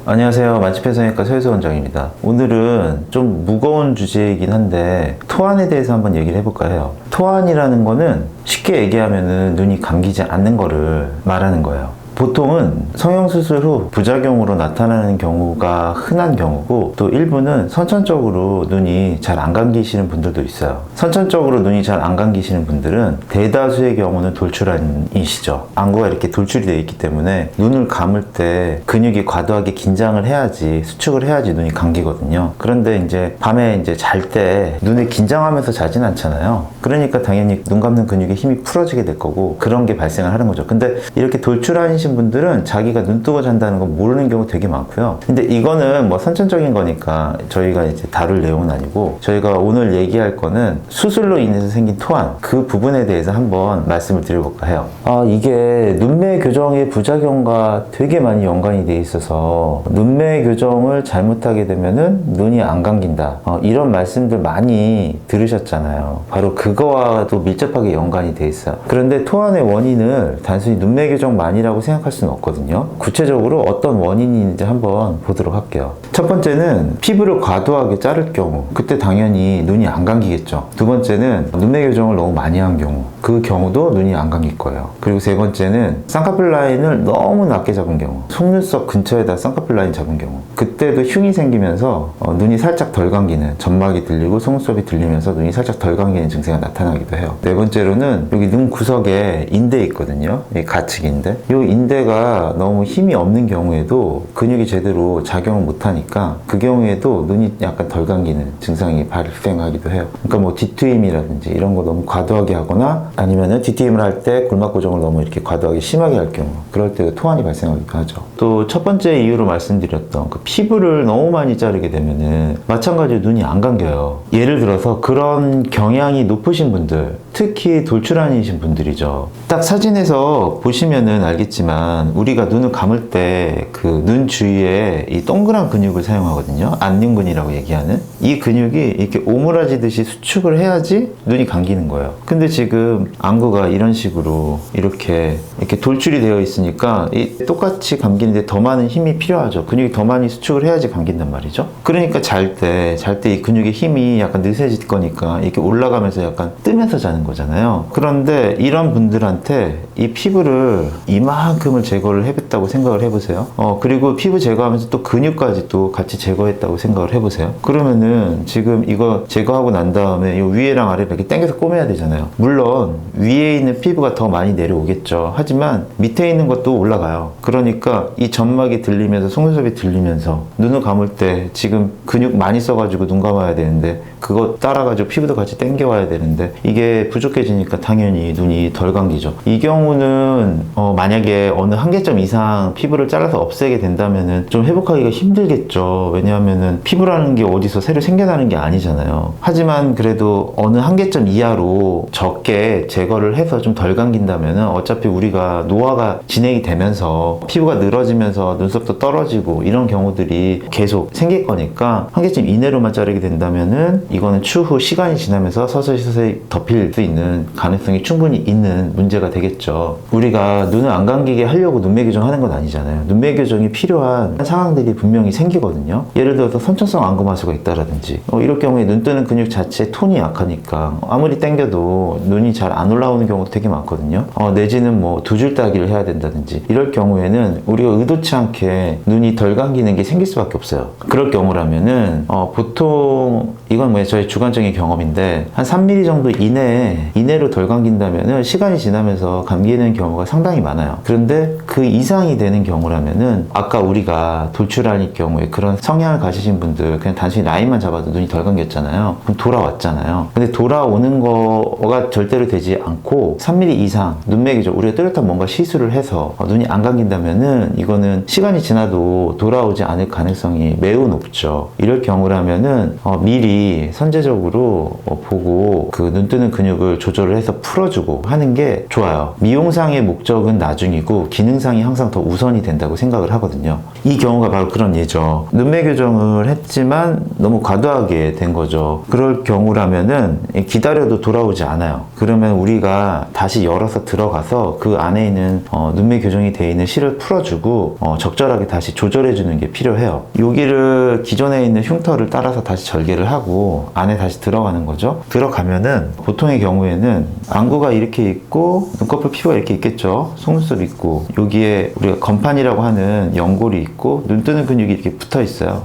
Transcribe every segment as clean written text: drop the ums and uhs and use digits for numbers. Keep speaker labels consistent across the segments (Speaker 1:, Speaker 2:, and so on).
Speaker 1: 안녕하세요. 만취폐성형외과 서혜수 원장입니다. 오늘은 좀 무거운 주제이긴 한데 토안에 대해서 한번 얘기를 해볼까 해요. 토안이라는 거는 쉽게 얘기하면 눈이 감기지 않는 거를 말하는 거예요. 보통은 성형수술 후 부작용으로 나타나는 경우가 흔한 경우고, 또 일부는 선천적으로 눈이 잘 안 감기시는 분들도 있어요. 선천적으로 눈이 잘 안 감기시는 분들은 대다수의 경우는 돌출안이시죠. 안구가 이렇게 돌출이 되어 있기 때문에 눈을 감을 때 근육이 과도하게 긴장을 해야지, 수축을 해야지 눈이 감기거든요. 그런데 이제 밤에 이제 잘 때 눈을 긴장하면서 자진 않잖아요. 그러니까 당연히 눈 감는 근육의 힘이 풀어지게 될 거고, 그런 게 발생을 하는 거죠. 근데 이렇게 돌출안이신 분들은 자기가 눈 뜨고 잔다는 거 모르는 경우 되게 많고요. 근데 이거는 뭐 선천적인 거니까 저희가 이제 다룰 내용은 아니고, 저희가 오늘 얘기할 거는 수술로 인해서 생긴 토안, 그 부분에 대해서 한번 말씀을 드려볼까 해요. 이게 눈매 교정의 부작용과 되게 많이 연관이 돼 있어서 눈매 교정을 잘못하게 되면은 눈이 안 감긴다, 이런 말씀들 많이 들으셨잖아요. 바로 그거와도 밀접하게 연관이 돼 있어요. 그런데 토안의 원인을 단순히 눈매 교정만이라고 생각할 수는 없거든요. 구체적으로 어떤 원인이 있는지 한번 보도록 할게요. 첫 번째는 피부를 과도하게 자를 경우, 그때 당연히 눈이 안 감기겠죠. 두 번째는 눈매 교정을 너무 많이 한 경우, 그 경우도 눈이 안 감길 거예요. 그리고 세 번째는 쌍꺼풀 라인을 너무 낮게 잡은 경우, 속눈썹 근처에다 쌍꺼풀 라인 잡은 경우, 그때도 흉이 생기면서 눈이 살짝 덜 감기는, 점막이 들리고 속눈썹이 들리면서 눈이 살짝 덜 감기는 증세가 나타나기도 해요. 네 번째로는 여기 눈 구석에 인대 있거든요. 가측인대. 이 인대가 너무 힘이 없는 경우에도 근육이 제대로 작용을 못하니까 그 경우에도 눈이 약간 덜 감기는 증상이 발생하기도 해요. 그러니까 뭐 뒤트임이라든지 이런 거 너무 과도하게 하거나, 아니면은 뒤트임을 할 때 골막 고정을 너무 이렇게 과도하게 심하게 할 경우, 그럴 때 토안이 발생하기도 하죠. 또 첫 번째 이유로 말씀드렸던 그 피부를 너무 많이 자르게 되면은 마찬가지로 눈이 안 감겨요. 예를 들어서 그런 경향이 높으신 분들, 특히 돌출안이신 분들이죠. 딱 사진에서 보시면은 알겠지만 우리가 눈을 감을 때 그 눈 주위에 이 동그란 근육을 사용하거든요. 안륜근이라고 얘기하는 이 근육이 이렇게 오므라지듯이 수축을 해야지 눈이 감기는 거예요. 근데 지금 안구가 이런 식으로 이렇게 돌출이 되어 있으니까 똑같이 감기는데 더 많은 힘이 필요하죠. 근육이 더 많이 수축을 해야지 감긴단 말이죠. 그러니까 잘 때 이 근육의 힘이 약간 느슨해질 거니까 이렇게 올라가면서 약간 뜨면서 자는 거잖아요. 그런데 이런 분들한테 이 피부를 이만큼을 제거를 해봤다고 생각을 해보세요. 그리고 피부 제거하면서 또 근육까지 또 같이 제거했다고 생각을 해보세요. 그러면은 지금 이거 제거하고 난 다음에 이 위에랑 아래를 이렇게 당겨서 꼬매야 되잖아요. 물론 위에 있는 피부가 더 많이 내려오겠죠. 하지만 밑에 있는 것도 올라가요. 그러니까 이 점막이 들리면서 속눈썹이 들리면서 눈을 감을 때 지금 근육 많이 써가지고 눈 감아야 되는데, 그거 따라가지고 피부도 같이 당겨와야 되는데 이게 부족해지니까 당연히 눈이 덜 감기죠. 이 경우는 만약에 어느 한계점 이상 피부를 잘라서 없애게 된다면은 좀 회복하기가 힘들겠죠. 왜냐하면은 피부라는 게 어디서 새로 생겨나는 게 아니잖아요. 하지만 그래도 어느 한계점 이하로 적게 제거를 해서 좀 덜 감긴다면은 어차피 우리가 노화가 진행이 되면서 피부가 늘어지면서 눈썹도 떨어지고 이런 경우들이 계속 생길 거니까, 한계점 이내로만 자르게 된다면은 이거는 추후 시간이 지나면서 서서히 덮일 수 있는 가능성이 충분히 있는 문제가 되겠죠. 우리가 눈을 안 감기게 하려고 눈매 교정하는 건 아니잖아요. 눈매 교정이 필요한 상황들이 분명히 생기거든요. 예를 들어서 선천성 안구마수가 있다라든지, 이럴 경우에 눈 뜨는 근육 자체 톤이 약하니까 아무리 당겨도 눈이 잘 안 올라오는 경우도 되게 많거든요. 내지는 뭐 두 줄 따기를 해야 된다든지, 이럴 경우에는 우리가 의도치 않게 눈이 덜 감기는 게 생길 수밖에 없어요. 그럴 경우라면은 보통 이건 뭐 저희 주관적인 경험인데 한 3mm 정도 이내로 덜 감긴다면은 시간이 지나면서 감기는 경우가 상당히 많아요. 그런데 그 이상이 되는 경우라면은 아까 우리가 돌출안일 경우에 그런 성향을 가지신 분들 그냥 단순히 라인만 잡아도 눈이 덜 감겼잖아요. 그럼 돌아왔잖아요. 근데 돌아오는 거가 절대로 되지 않고 3mm 이상 눈매 교정, 우리가 뚜렷한 뭔가 시술을 해서 눈이 안 감긴다면은 이거는 시간이 지나도 돌아오지 않을 가능성이 매우 높죠. 이럴 경우라면은 미리 선제적으로 객관적으로 보고 그 눈 뜨는 근육을 조절을 해서 풀어주고 하는 게 좋아요. 미용상의 목적은 나중이고 기능상이 항상 더 우선이 된다고 생각을 하거든요. 이 경우가 바로 그런 예죠. 눈매 교정을 했지만 너무 과도하게 된 거죠. 그럴 경우라면은 기다려도 돌아오지 않아요. 그러면 우리가 다시 열어서 들어가서 그 안에 있는 눈매 교정이 되어 있는 실을 풀어주고 적절하게 다시 조절해주는 게 필요해요. 여기를 기존에 있는 흉터를 따라서 다시 절개를 하고 안에 다시 들어가는 거죠. 들어가면은 보통의 경우에는 안구가 이렇게 있고 눈꺼풀 피부가 이렇게 있겠죠. 속눈썹 있고 여기에 우리가 건판이라고 하는 연골이 있고 눈 뜨는 근육이 이렇게 붙어 있어요.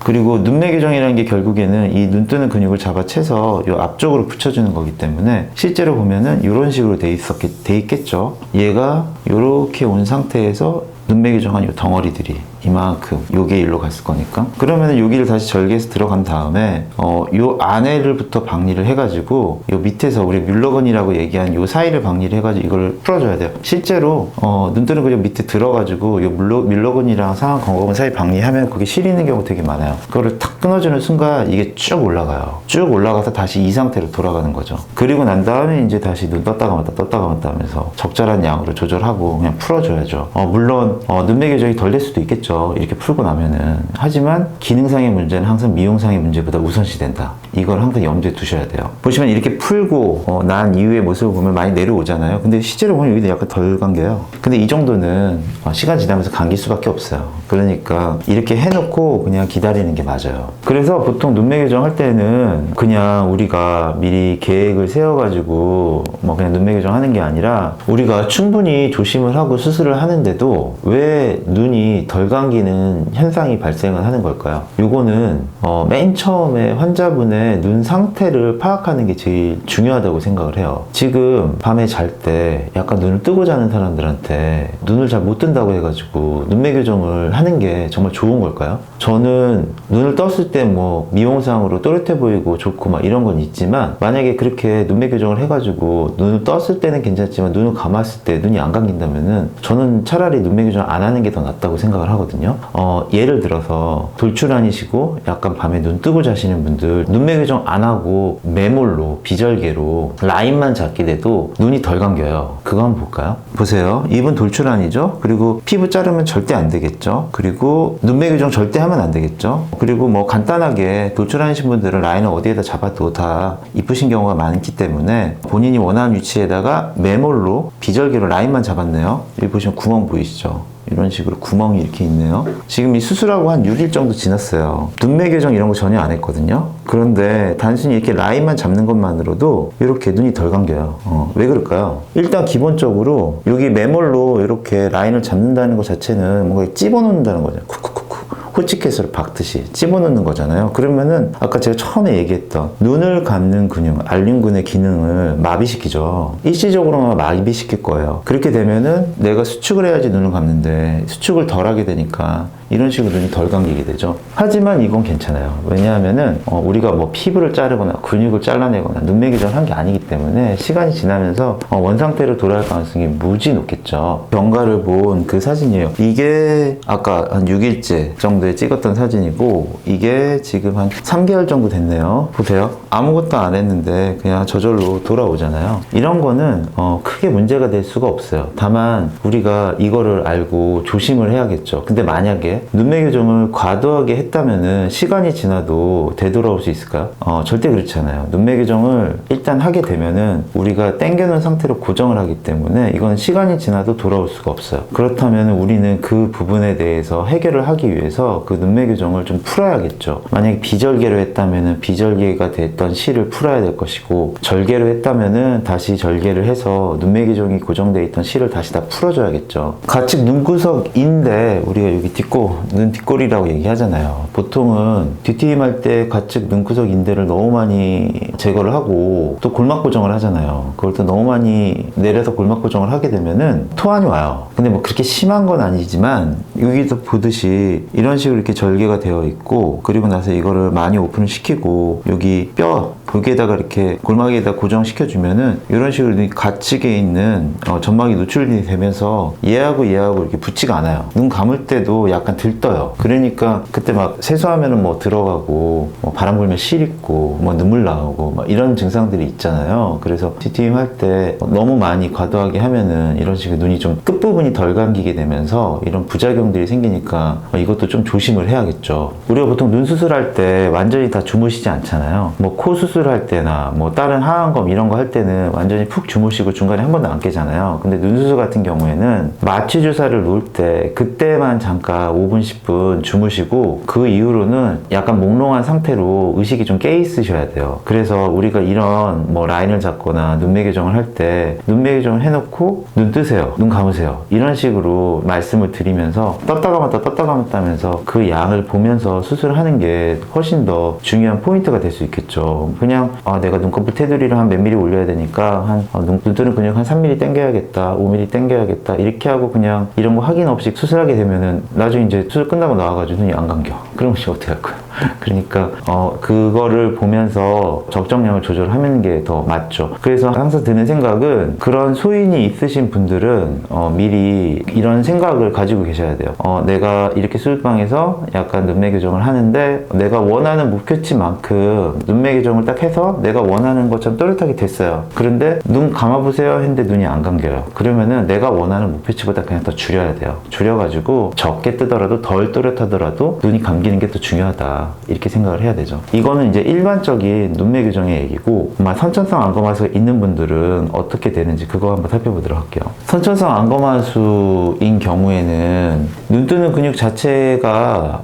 Speaker 1: 그리고 눈매 교정이라는 게 결국에는 이 눈 뜨는 근육을 잡아채서 이 앞쪽으로 붙여주는 거기 때문에 실제로 보면은 이런 식으로 돼 있겠죠. 얘가 이렇게 온 상태에서 눈매 교정한 이 덩어리들이 이만큼 요게 일로 갔을 거니까 그러면은 여기를 다시 절개해서 들어간 다음에 요 안에를부터 박리를 해가지고 요 밑에서 우리 뮬러건이라고 얘기한 요 사이를 박리를 해가지고 이걸 풀어줘야 돼요. 실제로 눈 뜨는 근육 밑에 들어가지고 요 뮬러건이랑 상하 건거근 사이 박리하면 그게 시리는 경우 되게 많아요. 그거를 탁 끊어주는 순간 이게 쭉 올라가요. 쭉 올라가서 다시 이 상태로 돌아가는 거죠. 그리고 난 다음에 이제 다시 눈 떴다가 감았다 하면서 적절한 양으로 조절하고 그냥 풀어줘야죠. 물론 눈매 교정이 덜 될 수도 있겠죠. 이렇게 풀고 나면은. 하지만 기능상의 문제는 항상 미용상의 문제보다 우선시 된다. 이걸 항상 염두에 두셔야 돼요. 보시면 이렇게 풀고 난 이후의 모습을 보면 많이 내려오잖아요. 근데 실제로 보면 여기도 약간 덜 감겨요. 근데 이 정도는 시간 지나면서 감길 수밖에 없어요. 그러니까 이렇게 해놓고 그냥 기다리는 게 맞아요. 그래서 보통 눈매 교정 할 때는 그냥 우리가 미리 계획을 세워가지고 그냥 눈매 교정 하는 게 아니라 우리가 충분히 조심을 하고 수술을 하는데도 왜 눈이 덜 감기는 현상이 발생을 하는 걸까요? 요거는 맨 처음에 환자분의 눈 상태를 파악하는 게 제일 중요하다고 생각을 해요. 지금 밤에 잘 때 약간 눈을 뜨고 자는 사람들한테 눈을 잘 못 뜬다고 해가지고 눈매 교정을 하는 게 정말 좋은 걸까요? 저는 눈을 떴을 때 미용상으로 또렷해 보이고 좋고 이런 건 있지만 만약에 그렇게 눈매 교정을 해가지고 눈을 떴을 때는 괜찮지만 눈을 감았을 때 눈이 안 감긴다면은 저는 차라리 눈매 교정 안 하는 게 더 낫다고 생각을 하거든요. 예를 들어서 돌출아니시고 약간 밤에 눈 뜨고 자시는 분들 눈매 교정 안 하고 매몰로 비절개로 라인만 잡게 돼도 눈이 덜 감겨요. 그거 한번 볼까요? 보세요. 이분 돌출아니죠? 그리고 피부 자르면 절대 안 되겠죠? 그리고 눈매 교정 절대 하면 안 되겠죠? 그리고 간단하게 돌출아니신 분들은 라인을 어디에다 잡아도 다 이쁘신 경우가 많기 때문에 본인이 원하는 위치에다가 매몰로 비절개로 라인만 잡았네요. 여기 보시면 구멍 보이시죠? 이런 식으로 구멍이 이렇게 있네요. 지금 이 수술하고 한 6일 정도 지났어요. 눈매 교정 이런 거 전혀 안 했거든요. 그런데 단순히 이렇게 라인만 잡는 것만으로도 이렇게 눈이 덜 감겨요. 왜 그럴까요? 일단 기본적으로 여기 매몰로 이렇게 라인을 잡는다는 것 자체는 뭔가 집어넣는다는 거죠. 쿡쿡쿡쿡. 홀치켓으로 박듯이 집어넣는 거잖아요. 그러면은 아까 제가 처음에 얘기했던 눈을 감는 근육, 알륜근의 기능을 마비시키죠. 일시적으로만 마비시킬 거예요. 그렇게 되면은 내가 수축을 해야지 눈을 감는데 수축을 덜 하게 되니까 이런 식으로 눈이 덜 감기게 되죠. 하지만 이건 괜찮아요. 왜냐하면은 우리가 피부를 자르거나 근육을 잘라내거나 눈매 교정을 한 게 아니기 때문에 시간이 지나면서 원상태로 돌아갈 가능성이 무지 높겠죠. 병가를 본 그 사진이에요. 이게 아까 한 6일째 정도에 찍었던 사진이고 이게 지금 한 3개월 정도 됐네요. 보세요. 아무것도 안 했는데 그냥 저절로 돌아오잖아요. 이런 거는 크게 문제가 될 수가 없어요. 다만 우리가 이거를 알고 조심을 해야겠죠. 근데 만약에 눈매 교정을 과도하게 했다면은 시간이 지나도 되돌아올 수 있을까요? 절대 그렇지 않아요. 눈매 교정을 일단 하게 되면은 우리가 당겨놓은 상태로 고정을 하기 때문에 이건 시간이 지나도 돌아올 수가 없어요. 그렇다면 우리는 그 부분에 대해서 해결을 하기 위해서 그 눈매 교정을 좀 풀어야겠죠. 만약에 비절개로 했다면은 비절개가 됐던 실을 풀어야 될 것이고 절개로 했다면은 다시 절개를 해서 눈매 교정이 고정되어 있던 실을 다시 다 풀어줘야겠죠. 가측 눈구석인데 우리가 여기 눈 뒷골이라고 얘기하잖아요. 보통은 뒤트임 할 때 가측 눈구석 인대를 너무 많이 제거를 하고 또 골막 고정을 하잖아요. 그걸 또 너무 많이 내려서 골막 고정을 하게 되면은 토안이 와요. 근데 그렇게 심한 건 아니지만 여기도 보듯이 이런 식으로 이렇게 절개가 되어 있고 그리고 나서 이거를 많이 오픈을 시키고 여기 뼈 벽에다가 이렇게 골막에다 고정시켜주면은 이런 식으로 눈이 갇히게 있는 점막이 노출이 되면서 얘하고 이렇게 붙지가 않아요. 눈 감을 때도 약간 들떠요. 그러니까 그때 막 세수하면은 뭐 들어가고 뭐 바람 불면 시리고 뭐 눈물 나오고 막 이런 증상들이 있잖아요. 그래서 TTM 할 때 너무 많이 과도하게 하면은 이런 식으로 눈이 좀 끝부분이 덜 감기게 되면서 이런 부작용들이 생기니까 이것도 좀 조심을 해야겠죠. 우리가 보통 눈 수술할 때 완전히 다 주무시지 않잖아요. 뭐 코 수술할 때나 뭐 다른 하안검 이런 거 할 때는 완전히 푹 주무시고 중간에 한 번도 안 깨잖아요. 근데 눈 수술 같은 경우에는 마취 주사를 놓을 때 그때만 잠깐 5분 10분 주무시고 그 이후로는 약간 몽롱한 상태로 의식이 좀 깨 있으셔야 돼요. 그래서 우리가 이런 뭐 라인을 잡거나 눈매 교정을 할 때 눈매 교정을 해놓고 눈 뜨세요, 눈 감으세요, 이런 식으로 말씀을 드리면서 떴다 감았다 하면서 그 양을 보면서 수술을 하는 게 훨씬 더 중요한 포인트가 될 수 있겠죠. 그냥 내가 눈꺼풀 테두리를 한 몇 미리 올려야 되니까 눈 뜨는 근육 한 3mm 당겨야겠다, 5mm 당겨야겠다 이렇게 하고 그냥 이런 거 확인 없이 수술하게 되면은 나중에 이제 수술 끝나고 나와가지고 눈이 안 감겨. 그러면 어떻게 할 거야? 그러니까 그거를 보면서 적정량을 조절하는 게 더 맞죠. 그래서 항상 드는 생각은 그런 소인이 있으신 분들은 미리 이런 생각을 가지고 계셔야 돼요. 내가 이렇게 수술방에서 약간 눈매 교정을 하는데 내가 원하는 목표치만큼 눈매 교정을 딱 해서 내가 원하는 것처럼 또렷하게 됐어요. 그런데 눈 감아보세요 했는데 눈이 안 감겨요. 그러면은 내가 원하는 목표치보다 그냥 더 줄여야 돼요. 줄여가지고 적게 뜨더라도 덜 또렷하더라도 눈이 감기는 게 더 중요하다, 이렇게 생각을 해야 되죠. 이거는 이제 일반적인 눈매 교정의 얘기고, 선천성 안검하수가 있는 분들은 어떻게 되는지 그거 한번 살펴보도록 할게요. 선천성 안검하수인 경우에는 눈 뜨는 근육 자체가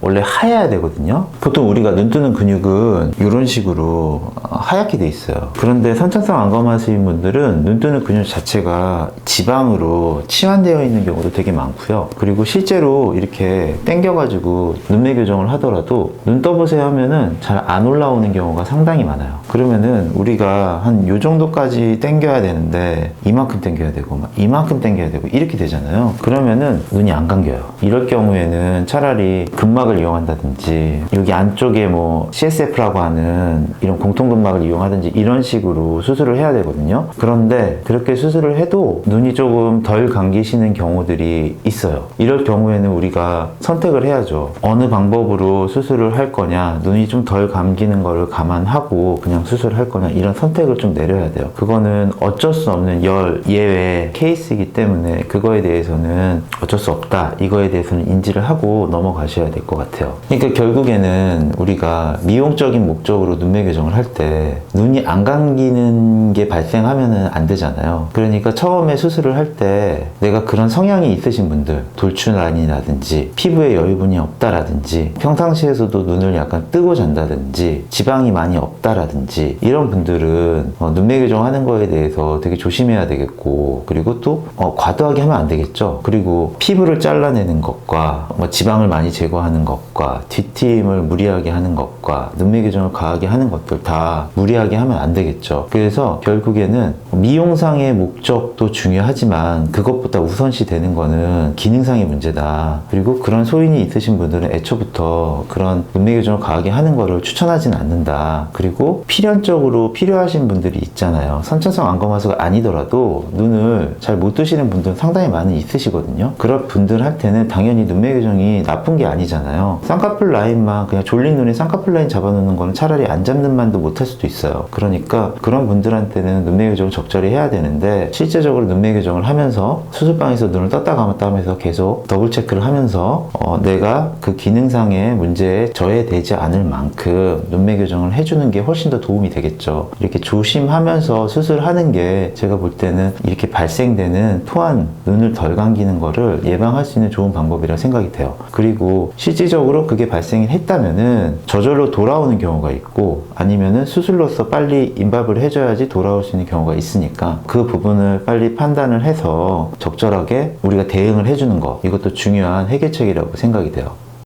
Speaker 1: 원래 하얘야 되거든요. 보통 우리가 눈 뜨는 근육은 이런 식으로 하얗게 돼 있어요. 그런데 선천성 안검하수인 분들은 눈 뜨는 근육 자체가 지방으로 치환되어 있는 경우도 되게 많고요. 그리고 실제로 이렇게 당겨가지고 눈매 교정을 하더라도 눈 떠보세요 하면은 잘 안 올라오는 경우가 상당히 많아요. 그러면은 우리가 한 요 정도까지 당겨야 되는데 이만큼 당겨야 되고 막 이만큼 당겨야 되고 이렇게 되잖아요. 그러면은 눈이 안 감겨요. 이럴 경우에는 차라리 근막을 이용한다든지 여기 안쪽에 뭐 CSF라고 하는 이런 공통근막을 이용하든지 이런 식으로 수술을 해야 되거든요. 그런데 그렇게 수술을 해도 눈이 조금 덜 감기시는 경우들이 있어요. 이럴 경우에는 우리가 선택을 해야죠. 어느 방법으로 수술을 할 거냐, 눈이 좀 덜 감기는 거를 감안하고 그냥 수술을 할 거냐, 이런 선택을 좀 내려야 돼요. 그거는 어쩔 수 없는 예외 케이스이기 때문에 그거에 대해서는 어쩔 수 없다, 이거에 대해서는 인지를 하고 넘어가셔야 될 것 같아요. 그러니까 결국에는 우리가 미용적인 목적으로 눈매 교정을 할 때 눈이 안 감기는 게 발생하면 안 되잖아요. 그러니까 처음에 수술을 할 때 내가 그런 성향이 있으신 분들, 돌출란이라든지 피부에 여유분이 없다라든지 평상시에서도 눈을 약간 뜨고 잔다든지 지방이 많이 없다라든지 이런 분들은 눈매 교정하는 거에 대해서 되게 조심해야 되겠고, 그리고 또 과도하게 하면 안 되겠죠. 그리고 피부를 잘라내는 것과 지방을 많이 제거하는 것과 뒤트임을 무리하게 하는 것과 눈매 교정을 과하게 하는 것들 다 무리하게 하면 안 되겠죠. 그래서 결국에는 미용상의 목적도 중요하지만 그것보다 우선시 되는 거는 기능상의 문제다. 그리고 그런 소인이 있으신 분들은 애초부터 그런 눈매 교정을 과하게 하는 거를 추천하지는 않는다. 그리고 필연적으로 필요하신 분들이 있잖아요. 선천성 안검하수가 아니더라도 눈을 잘 못 뜨시는 분들은 상당히 많이 있으시거든요. 그런 분들한테는 당연히 눈매 교정이 나쁜 게 아니잖아요. 쌍꺼풀 라인만 그냥 졸린 눈에 쌍꺼풀 라인 잡아놓는 거는 차라리 안 잡는 만도 못할 수도 있어요. 그러니까 그런 분들한테는 눈매 교정을 적절히 해야 되는데, 실제적으로 눈매 교정을 하면서 수술방에서 눈을 떴다 감았다 하면서 계속 더블 체크를 하면서 내가 그 기능상의 문제에 저해되지 않을 만큼 눈매 교정을 해주는 게 훨씬 더 도움이 되겠죠. 이렇게 조심하면서 수술하는 게 제가 볼 때는 이렇게 발생되는 토한, 눈을 덜 감기는 거를 예방할 수 있는 좋은 방법이라 생각이 돼요. 그리고 실질적으로 그게 발생했다면은 저절로 돌아오는 경우가 있고, 아니면은 수술로서 빨리 임박을 해줘야지 돌아올 수 있는 경우가 있으니까 그 부분을 빨리 판단을 해서 적절하게 우리가 대응을 해주는 거, 이것도 중요한 해결책이라고 생각이 돼요.